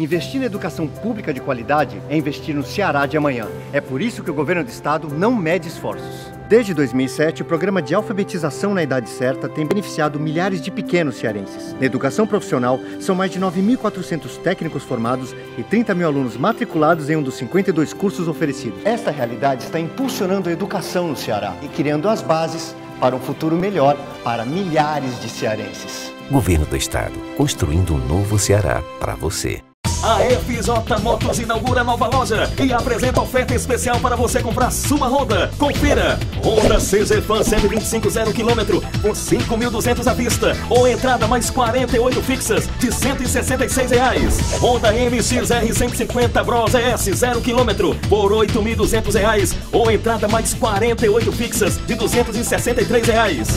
Investir na educação pública de qualidade é investir no Ceará de amanhã. É por isso que o governo do estado não mede esforços. Desde 2007, o programa de alfabetização na idade certa tem beneficiado milhares de pequenos cearenses. Na educação profissional, são mais de 9.400 técnicos formados e 30 mil alunos matriculados em um dos 52 cursos oferecidos. Esta realidade está impulsionando a educação no Ceará e criando as bases para um futuro melhor para milhares de cearenses. Governo do Estado, construindo um novo Ceará para você. A FJ Motos inaugura nova loja e apresenta oferta especial para você comprar sua Honda. Confira! Honda CG Fan 125 0 km por 5.200 à vista ou entrada mais 48 fixas de R$ 166. Honda MX-R 150 Bros ES 0 km por R$ 8.200 ou entrada mais 48 fixas de R$ 263.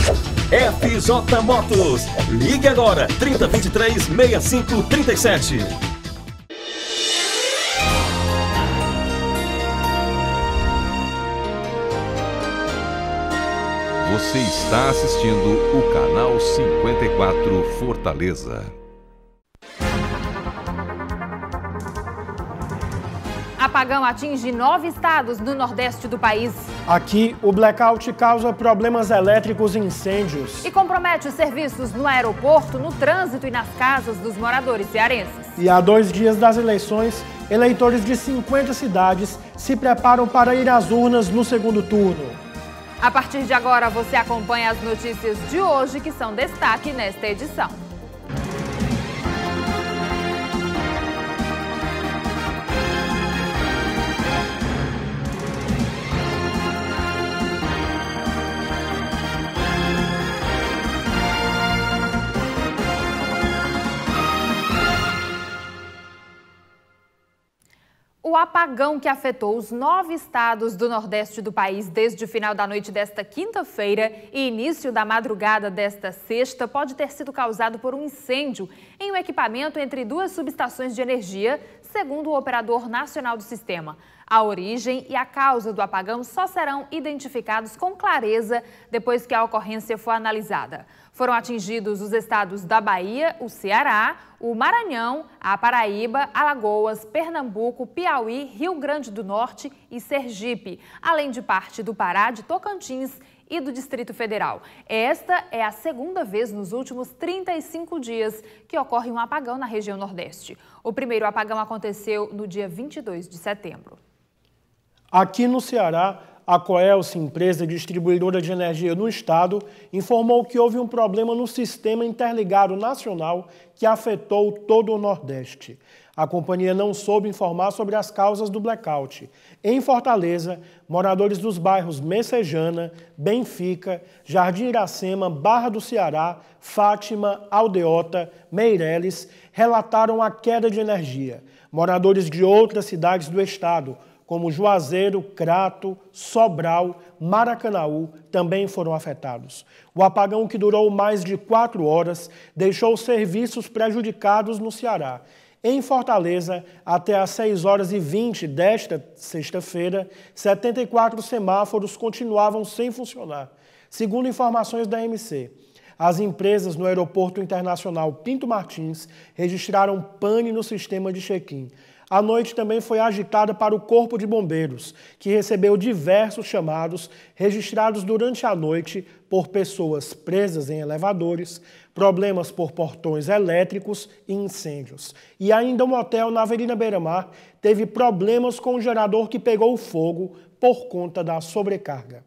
FJ Motos. Ligue agora 3023 6537. Você está assistindo o Canal 54 Fortaleza. Apagão atinge 9 estados no nordeste do país. Aqui, o blackout causa problemas elétricos e incêndios. E compromete os serviços no aeroporto, no trânsito e nas casas dos moradores cearenses. E há 2 dias das eleições, eleitores de 50 cidades se preparam para ir às urnas no segundo turno. A partir de agora, você acompanha as notícias de hoje que são destaque nesta edição. O apagão que afetou os 9 estados do nordeste do país desde o final da noite desta quinta-feira e início da madrugada desta sexta pode ter sido causado por um incêndio em um equipamento entre 2 subestações de energia, segundo o operador nacional do sistema. A origem e a causa do apagão só serão identificados com clareza depois que a ocorrência for analisada. Foram atingidos os estados da Bahia, o Ceará, o Maranhão, a Paraíba, Alagoas, Pernambuco, Piauí, Rio Grande do Norte e Sergipe, além de parte do Pará, de Tocantins e do Distrito Federal. Esta é a segunda vez nos últimos 35 dias que ocorre um apagão na região Nordeste. O primeiro apagão aconteceu no dia 22 de setembro. Aqui no Ceará, a Coelce, empresa distribuidora de energia no estado, informou que houve um problema no sistema interligado nacional que afetou todo o Nordeste. A companhia não soube informar sobre as causas do blackout. Em Fortaleza, moradores dos bairros Messejana, Benfica, Jardim Iracema, Barra do Ceará, Fátima, Aldeota, Meireles, relataram a queda de energia. Moradores de outras cidades do estado, como Juazeiro, Crato, Sobral, Maracanaú, também foram afetados. O apagão, que durou mais de 4 horas, deixou serviços prejudicados no Ceará. Em Fortaleza, até às 6h20 desta sexta-feira, 74 semáforos continuavam sem funcionar, segundo informações da MC. As empresas no Aeroporto Internacional Pinto Martins registraram pane no sistema de check-in. A noite também foi agitada para o Corpo de Bombeiros, que recebeu diversos chamados registrados durante a noite por pessoas presas em elevadores, problemas por portões elétricos e incêndios. E ainda um hotel na Avenida Beira-Mar teve problemas com o gerador que pegou fogo por conta da sobrecarga.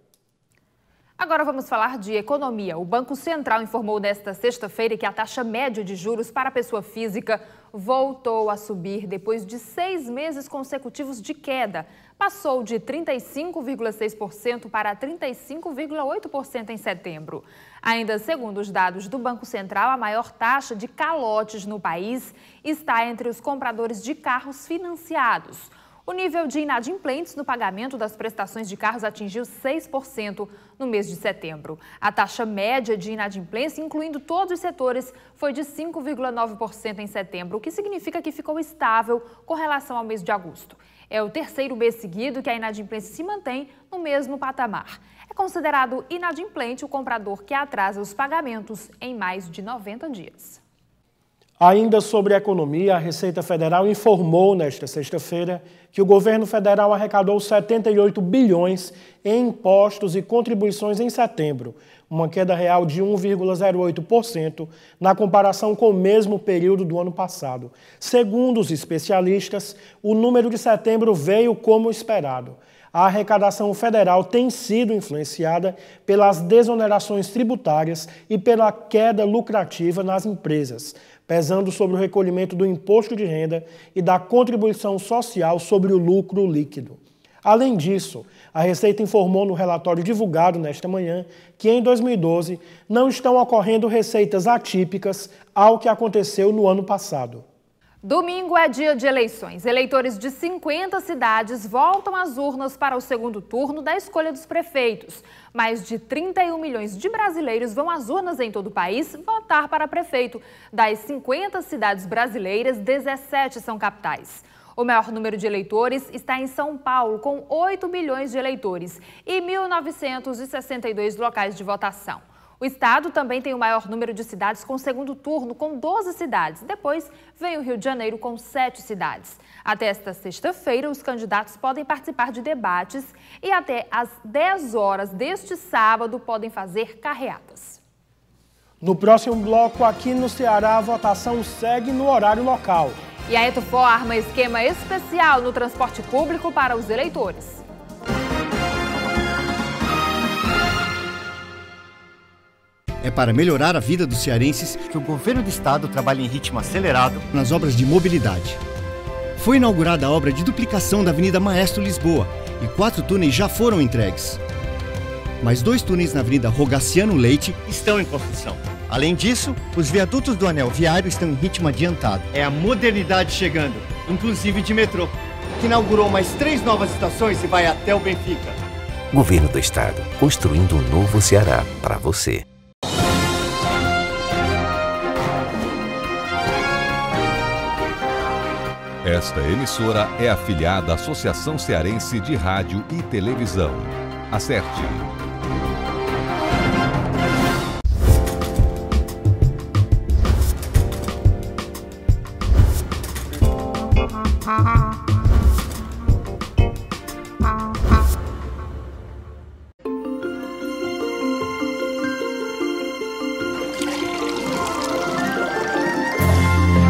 Agora vamos falar de economia. O Banco Central informou nesta sexta-feira que a taxa média de juros para a pessoa física voltou a subir depois de 6 meses consecutivos de queda. Passou de 35,6% para 35,8% em setembro. Ainda segundo os dados do Banco Central, a maior taxa de calotes no país está entre os compradores de carros financiados. O nível de inadimplentes no pagamento das prestações de carros atingiu 6% no mês de setembro. A taxa média de inadimplência, incluindo todos os setores, foi de 5,9% em setembro, o que significa que ficou estável com relação ao mês de agosto. É o terceiro mês seguido que a inadimplência se mantém no mesmo patamar. É considerado inadimplente o comprador que atrasa os pagamentos em mais de 90 dias. Ainda sobre a economia, a Receita Federal informou nesta sexta-feira que o governo federal arrecadou 78 bilhões em impostos e contribuições em setembro, uma queda real de 1,08% na comparação com o mesmo período do ano passado. Segundo os especialistas, o número de setembro veio como esperado. A arrecadação federal tem sido influenciada pelas desonerações tributárias e pela queda lucrativa nas empresas, pesando sobre o recolhimento do imposto de renda e da contribuição social sobre o lucro líquido. Além disso, a Receita informou no relatório divulgado nesta manhã que em 2012 não estão ocorrendo receitas atípicas ao que aconteceu no ano passado. Domingo é dia de eleições. Eleitores de 50 cidades voltam às urnas para o segundo turno da escolha dos prefeitos. Mais de 31 milhões de brasileiros vão às urnas em todo o país votar para prefeito. Das 50 cidades brasileiras, 17 são capitais. O maior número de eleitores está em São Paulo, com 8 milhões de eleitores e 1.962 locais de votação. O estado também tem o maior número de cidades com segundo turno, com 12 cidades. Depois vem o Rio de Janeiro, com 7 cidades. Até esta sexta-feira, os candidatos podem participar de debates e até às 10 horas deste sábado podem fazer carreatas. No próximo bloco, aqui no Ceará, a votação segue no horário local. E a Etufor arma esquema especial no transporte público para os eleitores. É para melhorar a vida dos cearenses que o governo do estado trabalha em ritmo acelerado nas obras de mobilidade. Foi inaugurada a obra de duplicação da Avenida Maestro Lisboa e 4 túneis já foram entregues. Mais 2 túneis na Avenida Rogaciano Leite estão em construção. Além disso, os viadutos do anel viário estão em ritmo adiantado. É a modernidade chegando, inclusive de metrô, que inaugurou mais 3 novas estações e vai até o Benfica. Governo do Estado, construindo um novo Ceará para você. Esta emissora é afiliada à Associação Cearense de Rádio e Televisão. Acerte.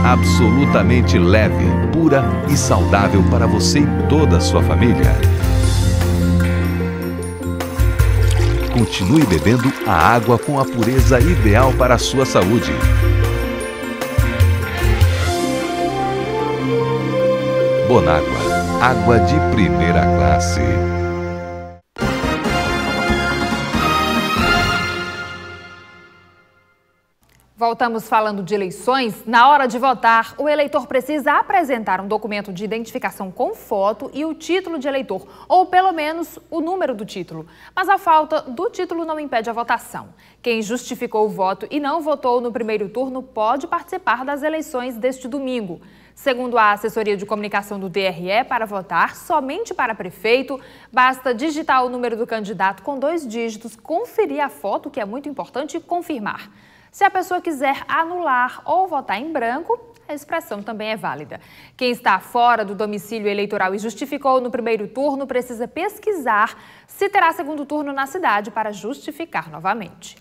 Absolutamente leve, pura e saudável para você e toda a sua família. Continue bebendo a água com a pureza ideal para a sua saúde. Bonágua, água de primeira classe. Voltamos falando de eleições. Na hora de votar, o eleitor precisa apresentar um documento de identificação com foto e o título de eleitor, ou pelo menos o número do título. Mas a falta do título não impede a votação. Quem justificou o voto e não votou no primeiro turno pode participar das eleições deste domingo. Segundo a assessoria de comunicação do TRE, para votar somente para prefeito, basta digitar o número do candidato com 2 dígitos, conferir a foto, que é muito importante, e confirmar. Se a pessoa quiser anular ou votar em branco, a expressão também é válida. Quem está fora do domicílio eleitoral e justificou no primeiro turno precisa pesquisar se terá segundo turno na cidade para justificar novamente.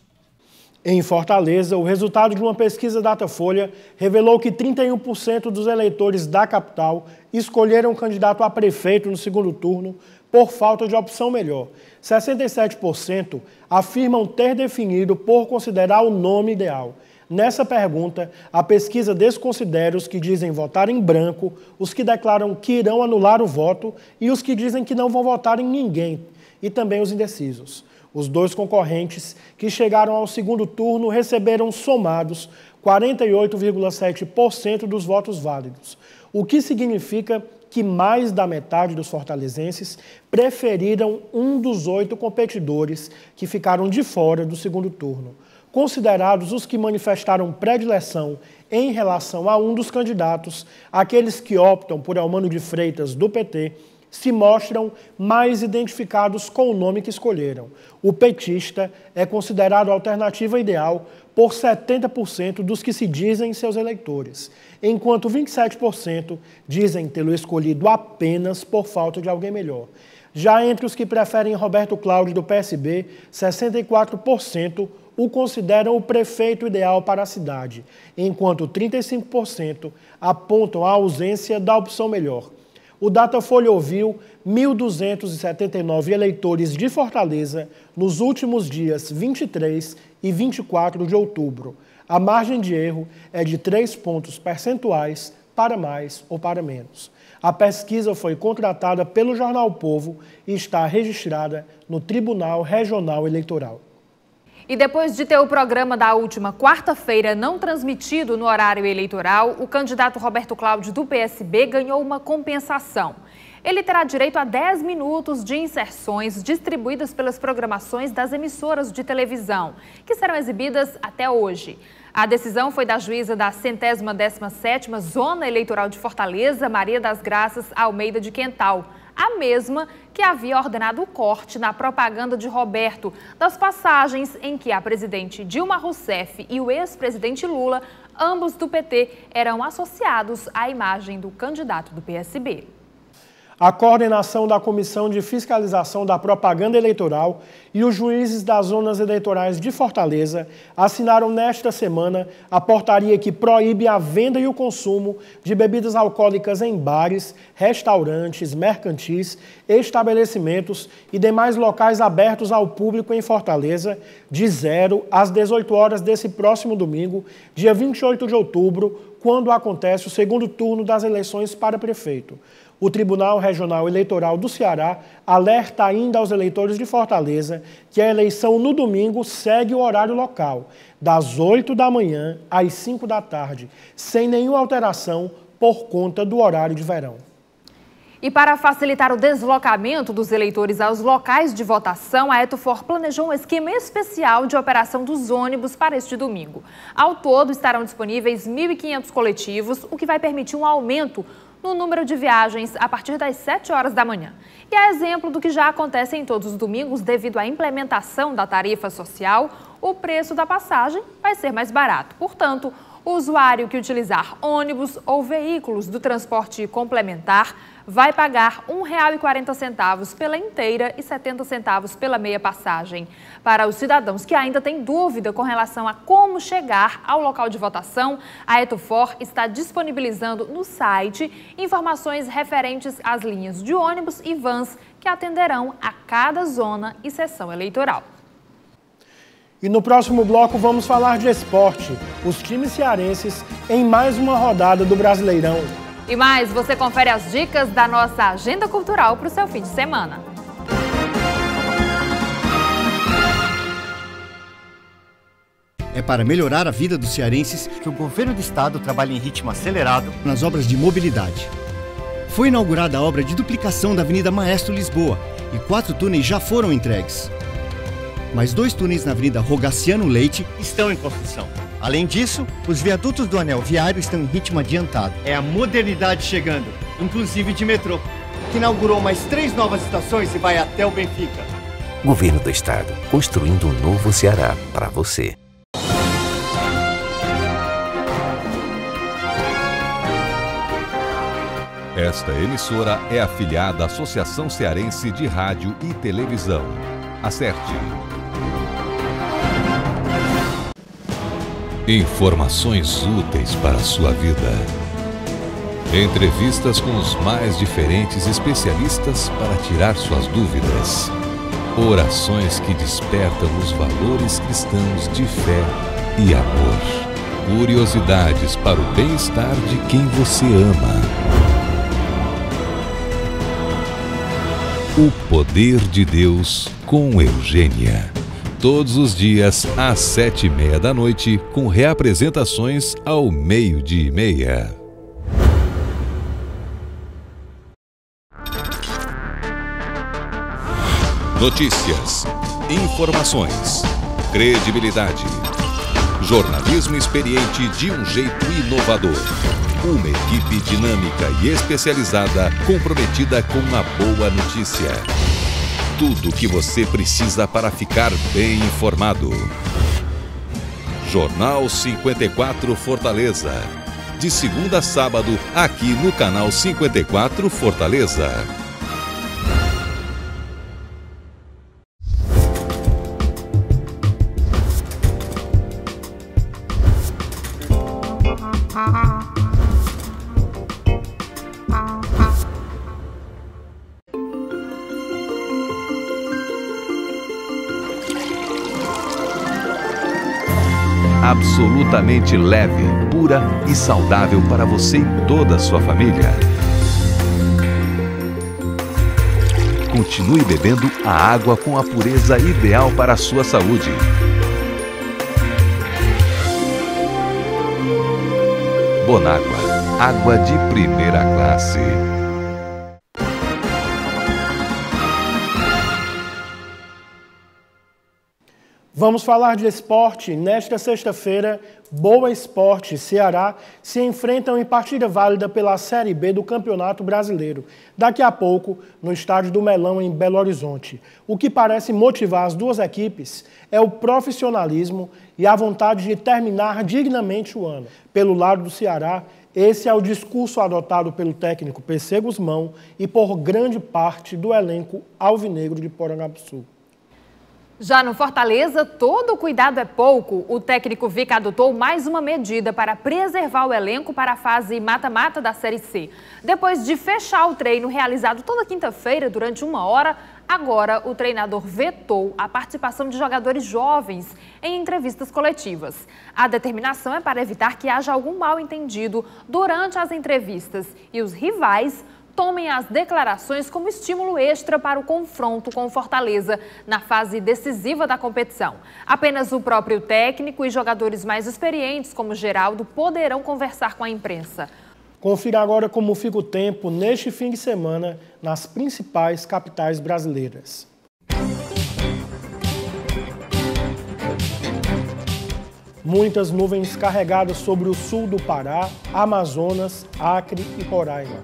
Em Fortaleza, o resultado de uma pesquisa Datafolha revelou que 31% dos eleitores da capital escolheram um candidato a prefeito no segundo turno por falta de opção melhor. 67% afirmam ter definido por considerar o nome ideal. Nessa pergunta, a pesquisa desconsidera os que dizem votar em branco, os que declaram que irão anular o voto e os que dizem que não vão votar em ninguém, e também os indecisos. Os 2 concorrentes que chegaram ao segundo turno receberam somados 48,7% dos votos válidos, o que significa que mais da metade dos fortalezenses preferiram um dos 8 competidores que ficaram de fora do segundo turno. Considerados os que manifestaram predileção em relação a um dos candidatos, aqueles que optam por Elmano de Freitas, do PT, se mostram mais identificados com o nome que escolheram. O petista é considerado a alternativa ideal por 70% dos que se dizem seus eleitores, enquanto 27% dizem tê-lo escolhido apenas por falta de alguém melhor. Já entre os que preferem Roberto Cláudio do PSB, 64% o consideram o prefeito ideal para a cidade, enquanto 35% apontam a ausência da opção melhor. O Datafolha ouviu 1.279 eleitores de Fortaleza nos últimos dias 23 e 24 de outubro. A margem de erro é de 3 pontos percentuais para mais ou para menos. A pesquisa foi contratada pelo Jornal Povo e está registrada no Tribunal Regional Eleitoral. E depois de ter o programa da última quarta-feira não transmitido no horário eleitoral, o candidato Roberto Cláudio do PSB ganhou uma compensação. Ele terá direito a 10 minutos de inserções distribuídas pelas programações das emissoras de televisão, que serão exibidas até hoje. A decisão foi da juíza da 117ª Zona Eleitoral de Fortaleza, Maria das Graças Almeida de Quental, a mesma que havia ordenado o corte na propaganda de Roberto das passagens em que a presidente Dilma Rousseff e o ex-presidente Lula, ambos do PT, eram associados à imagem do candidato do PSB. A coordenação da Comissão de Fiscalização da Propaganda Eleitoral e os juízes das zonas eleitorais de Fortaleza assinaram nesta semana a portaria que proíbe a venda e o consumo de bebidas alcoólicas em bares, restaurantes, mercantis, estabelecimentos e demais locais abertos ao público em Fortaleza, de 0 às 18 horas desse próximo domingo, dia 28 de outubro, quando acontece o segundo turno das eleições para prefeito. O Tribunal Regional Eleitoral do Ceará alerta ainda aos eleitores de Fortaleza que a eleição no domingo segue o horário local, das 8 da manhã às 5 da tarde, sem nenhuma alteração por conta do horário de verão. E para facilitar o deslocamento dos eleitores aos locais de votação, a Etofor planejou um esquema especial de operação dos ônibus para este domingo. Ao todo, estarão disponíveis 1.500 coletivos, o que vai permitir um aumento no número de viagens a partir das 7 horas da manhã. E a exemplo do que já acontece em todos os domingos, devido à implementação da tarifa social, o preço da passagem vai ser mais barato. Portanto, o usuário que utilizar ônibus ou veículos do transporte complementar vai pagar R$ 1,40 pela inteira e 70 centavos pela meia passagem. Para os cidadãos que ainda têm dúvida com relação a como chegar ao local de votação, a Etofor está disponibilizando no site informações referentes às linhas de ônibus e vans que atenderão a cada zona e seção eleitoral. E no próximo bloco vamos falar de esporte, os times cearenses em mais uma rodada do Brasileirão. E mais, você confere as dicas da nossa agenda cultural para o seu fim de semana. É para melhorar a vida dos cearenses que o governo do estado trabalha em ritmo acelerado nas obras de mobilidade. Foi inaugurada a obra de duplicação da Avenida Maestro Lisboa e 4 túneis já foram entregues. Mais 2 túneis na Avenida Rogaciano Leite estão em construção. Além disso, os viadutos do anel viário estão em ritmo adiantado. É a modernidade chegando, inclusive de metrô, que inaugurou mais 3 novas estações e vai até o Benfica. Governo do Estado, construindo um novo Ceará para você. Esta emissora é afiliada à Associação Cearense de Rádio e Televisão. Acerte. Informações úteis para a sua vida. Entrevistas com os mais diferentes especialistas para tirar suas dúvidas. Orações que despertam os valores cristãos de fé e amor. Curiosidades para o bem-estar de quem você ama. O Poder de Deus com Eugênia. Todos os dias às 7h30 da noite, com reapresentações ao 12h30. Notícias, informações, credibilidade, jornalismo experiente de um jeito inovador. Uma equipe dinâmica e especializada comprometida com a boa notícia. Tudo o que você precisa para ficar bem informado. Jornal 54 Fortaleza. De segunda a sábado, aqui no canal 54 Fortaleza. Absolutamente leve, pura e saudável para você e toda a sua família. Continue bebendo a água com a pureza ideal para a sua saúde. Bonágua, água de primeira classe. Vamos falar de esporte. Nesta sexta-feira, Boa Esporte e Ceará se enfrentam em partida válida pela Série B do Campeonato Brasileiro. Daqui a pouco, no estádio do Melão, em Belo Horizonte. O que parece motivar as duas equipes é o profissionalismo e a vontade de terminar dignamente o ano. Pelo lado do Ceará, esse é o discurso adotado pelo técnico PC Guzmão e por grande parte do elenco alvinegro de Porangabuçu. Já no Fortaleza, todo cuidado é pouco. O técnico Vica adotou mais uma medida para preservar o elenco para a fase mata-mata da Série C. Depois de fechar o treino realizado toda quinta-feira durante 1 hora, agora o treinador vetou a participação de jogadores jovens em entrevistas coletivas. A determinação é para evitar que haja algum mal-entendido durante as entrevistas e os rivais tomem as declarações como estímulo extra para o confronto com o Fortaleza na fase decisiva da competição. Apenas o próprio técnico e jogadores mais experientes, como Geraldo, poderão conversar com a imprensa. Confira agora como fica o tempo neste fim de semana nas principais capitais brasileiras. Muitas nuvens carregadas sobre o sul do Pará, Amazonas, Acre e Roraima.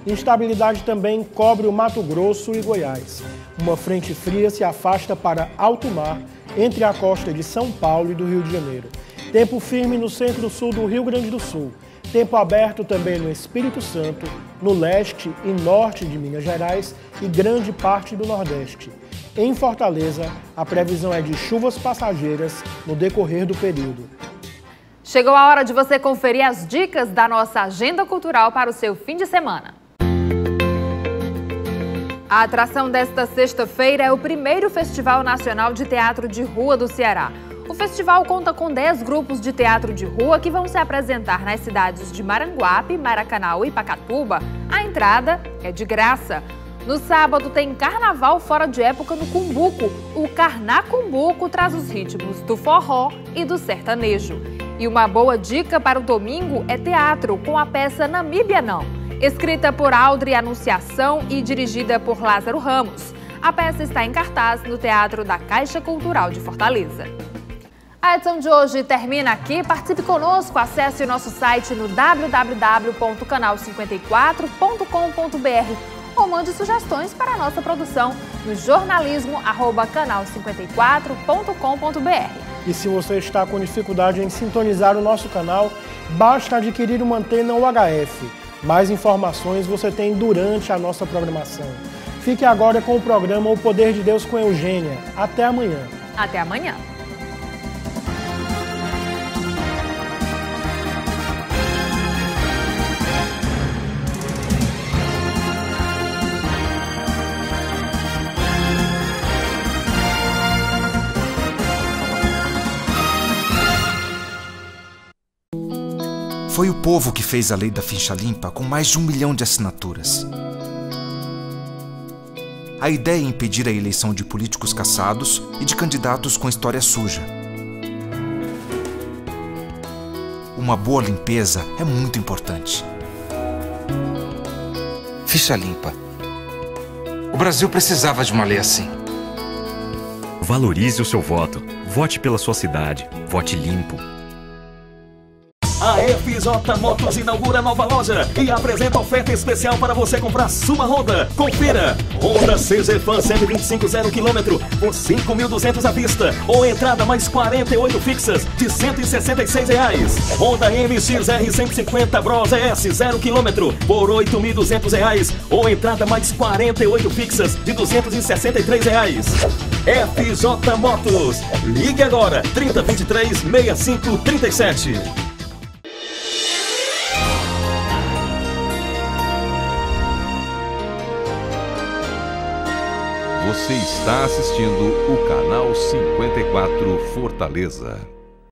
Instabilidade também cobre o Mato Grosso e Goiás. Uma frente fria se afasta para alto mar entre a costa de São Paulo e do Rio de Janeiro. Tempo firme no centro-sul do Rio Grande do Sul. Tempo aberto também no Espírito Santo, no leste e norte de Minas Gerais e grande parte do Nordeste. Em Fortaleza, a previsão é de chuvas passageiras no decorrer do período. Chegou a hora de você conferir as dicas da nossa agenda cultural para o seu fim de semana. A atração desta sexta-feira é o primeiro Festival Nacional de Teatro de Rua do Ceará. O festival conta com 10 grupos de teatro de rua que vão se apresentar nas cidades de Maranguape, Maracanaú e Pacatuba. A entrada é de graça. No sábado tem carnaval fora de época no Cumbuco. O Carnacumbuco traz os ritmos do forró e do sertanejo. E uma boa dica para o domingo é teatro com a peça Namíbia Não. Escrita por Audrey Anunciação e dirigida por Lázaro Ramos. A peça está em cartaz no Teatro da Caixa Cultural de Fortaleza. A edição de hoje termina aqui. Participe conosco, acesse o nosso site no www.canal54.com.br ou mande sugestões para a nossa produção no jornalismo@canal54.com.br. E se você está com dificuldade em sintonizar o nosso canal, basta adquirir uma antena UHF. Mais informações você tem durante a nossa programação. Fique agora com o programa O Poder de Deus com Eugênia. Até amanhã. Até amanhã. Foi o povo que fez a lei da ficha limpa com mais de 1 milhão de assinaturas. A ideia é impedir a eleição de políticos caçados e de candidatos com história suja. Uma boa limpeza é muito importante. Ficha limpa. O Brasil precisava de uma lei assim. Valorize o seu voto. Vote pela sua cidade. Vote limpo. A FJ Motos inaugura nova loja e apresenta oferta especial para você comprar sua Honda. Confira! Honda CZ Fan 125 0 km por 5.200 à vista ou entrada mais 48 fixas de R$ 166. Honda MX-R 150 Bros ES 0 km por R$ 8.200 ou entrada mais 48 fixas de R$ 263. FJ Motos. Ligue agora 3023 6537. Você está assistindo o canal 54 Fortaleza.